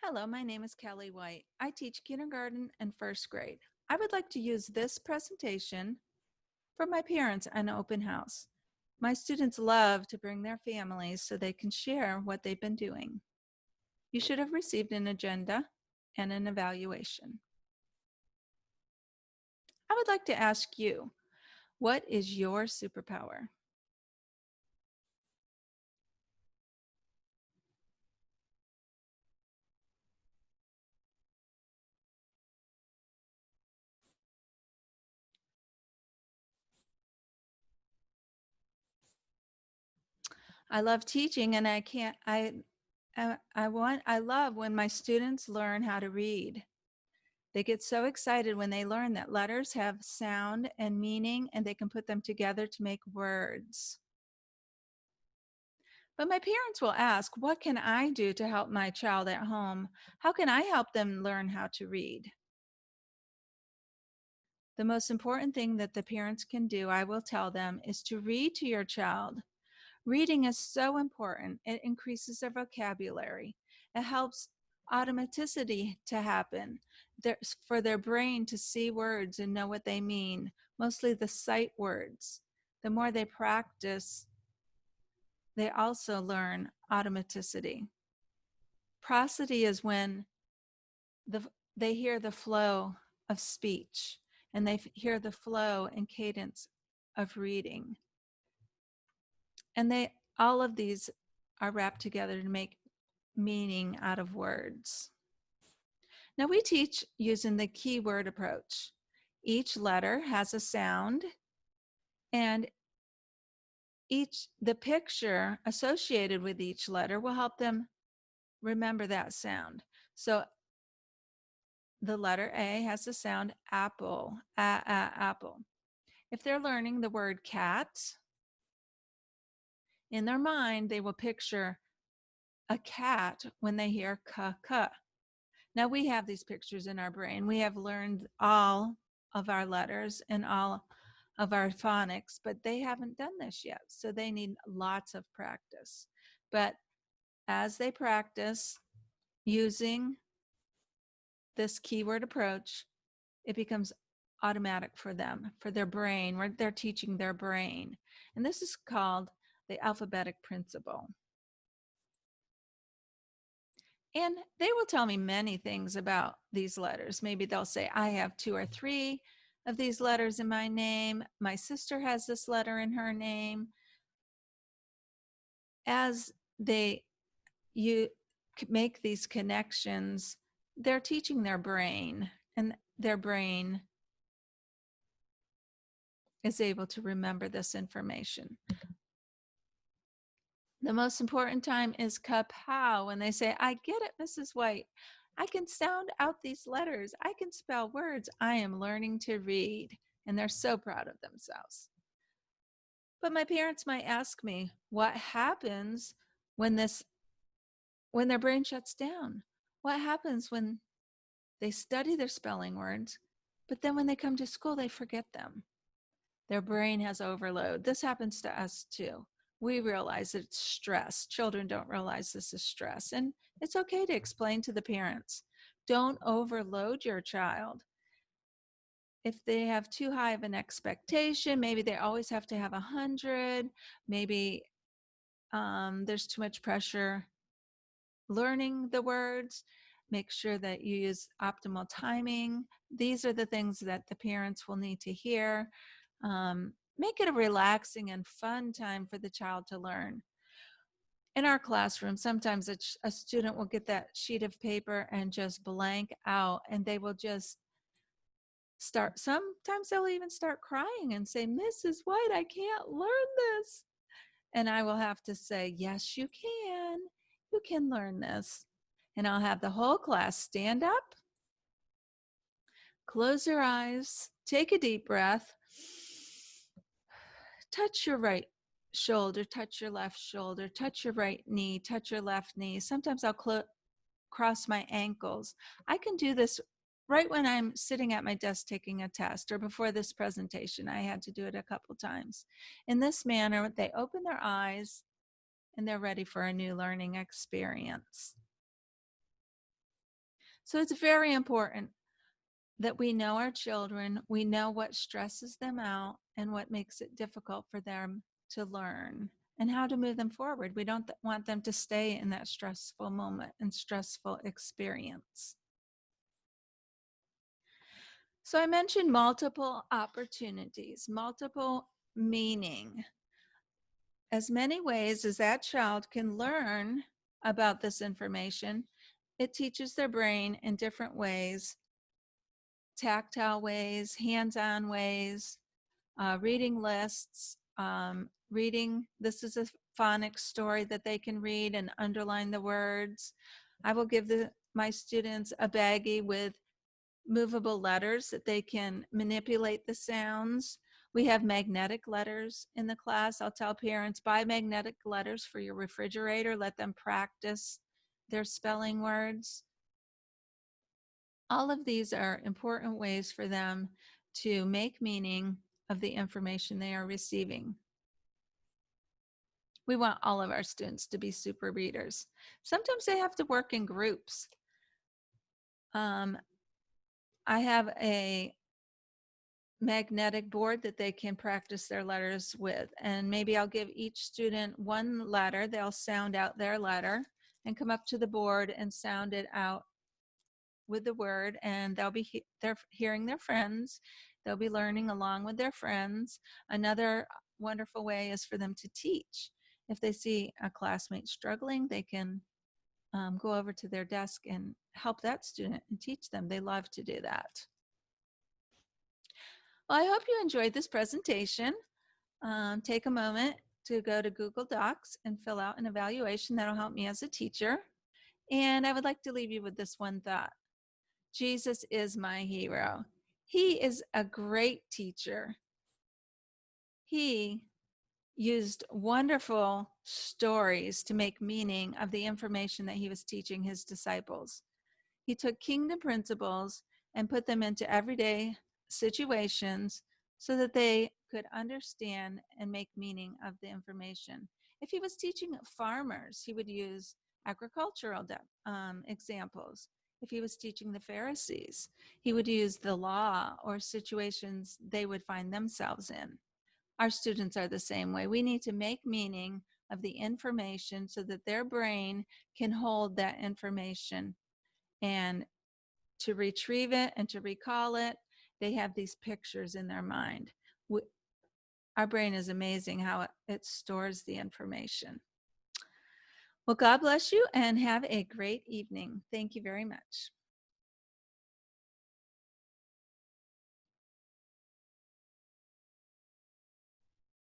Hello, my name is Kelly White. I teach kindergarten and first grade. I would like to use this presentation for my parents and open house. My students love to bring their families so they can share what they've been doing. You should have received an agenda and an evaluation. I would like to ask you, what is your superpower? I love teaching and I love when my students learn how to read. They get so excited when they learn that letters have sound and meaning and they can put them together to make words. But my parents will ask, what can I do to help my child at home? How can I help them learn how to read? The most important thing that the parents can do, I will tell them, is to read to your child. Reading is so important. It increases their vocabulary. It helps automaticity to happen for their brain to see words and know what they mean, mostly the sight words. The more they practice, they also learn automaticity. Prosody is when the, they hear the flow of speech and they hear the flow and cadence of reading. And all of these are wrapped together to make meaning out of words. Now we teach using the keyword approach. Each letter has a sound and the picture associated with each letter will help them remember that sound. So the letter A has the sound apple, apple. If they're learning the word cat, in their mind, they will picture a cat when they hear ka. Now we have these pictures in our brain. We have learned all of our letters and all of our phonics, but they haven't done this yet. So they need lots of practice. But as they practice using this keyword approach, it becomes automatic for them, for their brain, where they're teaching their brain. And this is called the alphabetic principle. And they will tell me many things about these letters. Maybe they'll say, I have 2 or 3 of these letters in my name. My sister has this letter in her name. As you make these connections, they're teaching their brain, and their brain is able to remember this information. The most important time is kapow, when they say, I get it, Mrs. White. I can sound out these letters. I can spell words. I am learning to read. And they're so proud of themselves. But my parents might ask me, what happens when their brain shuts down? What happens when they study their spelling words, but then when they come to school, they forget them? Their brain has overload. This happens to us too. We realize it's stress. Children don't realize this is stress. And it's okay to explain to the parents. Don't overload your child. If they have too high of an expectation, maybe they always have to have 100, maybe there's too much pressure learning the words. Make sure that you use optimal timing. These are the things that the parents will need to hear. Make it a relaxing and fun time for the child to learn. In our classroom, sometimes a student will get that sheet of paper and just blank out, and they will just sometimes they'll even start crying and say, Mrs. White, I can't learn this. And I will have to say, yes, you can. You can learn this. And I'll have the whole class stand up, close your eyes, take a deep breath, touch your right shoulder, touch your left shoulder, touch your right knee, touch your left knee. Sometimes I'll cross my ankles. I can do this right when I'm sitting at my desk taking a test, or before this presentation. I had to do it a couple times. In this manner, they open their eyes and they're ready for a new learning experience. So it's very important that we know our children, we know what stresses them out and what makes it difficult for them to learn and how to move them forward. We don't want them to stay in that stressful moment and stressful experience. So I mentioned multiple opportunities, multiple meaning. As many ways as that child can learn about this information, it teaches their brain in different ways, tactile ways, hands-on ways, reading lists, reading, this is a phonics story that they can read and underline the words. I will give my students a baggie with movable letters that they can manipulate the sounds. We have magnetic letters in the class. I'll tell parents, buy magnetic letters for your refrigerator. Let them practice their spelling words. All of these are important ways for them to make meaning of the information they are receiving. We want all of our students to be super readers. Sometimes they have to work in groups. I have a magnetic board that they can practice their letters with, and maybe I'll give each student one letter. They'll sound out their letter and come up to the board and sound it out with the word, and they're hearing their friends. They'll be learning along with their friends. Another wonderful way is for them to teach. If they see a classmate struggling, they can go over to their desk and help that student and teach them. They love to do that. Well, I hope you enjoyed this presentation. Take a moment to go to Google Docs and fill out an evaluation. That'll help me as a teacher. And I would like to leave you with this one thought. Jesus is my hero. He is a great teacher. He used wonderful stories to make meaning of the information that he was teaching his disciples. He took kingdom principles and put them into everyday situations so that they could understand and make meaning of the information. If he was teaching farmers, he would use agricultural examples. If he was teaching the Pharisees, he would use the law or situations they would find themselves in. Our students are the same way. We need to make meaning of the information so that their brain can hold that information and to retrieve it and to recall it. They have these pictures in their mind. Our brain is amazing how it stores the information. Well, God bless you and have a great evening. Thank you very much.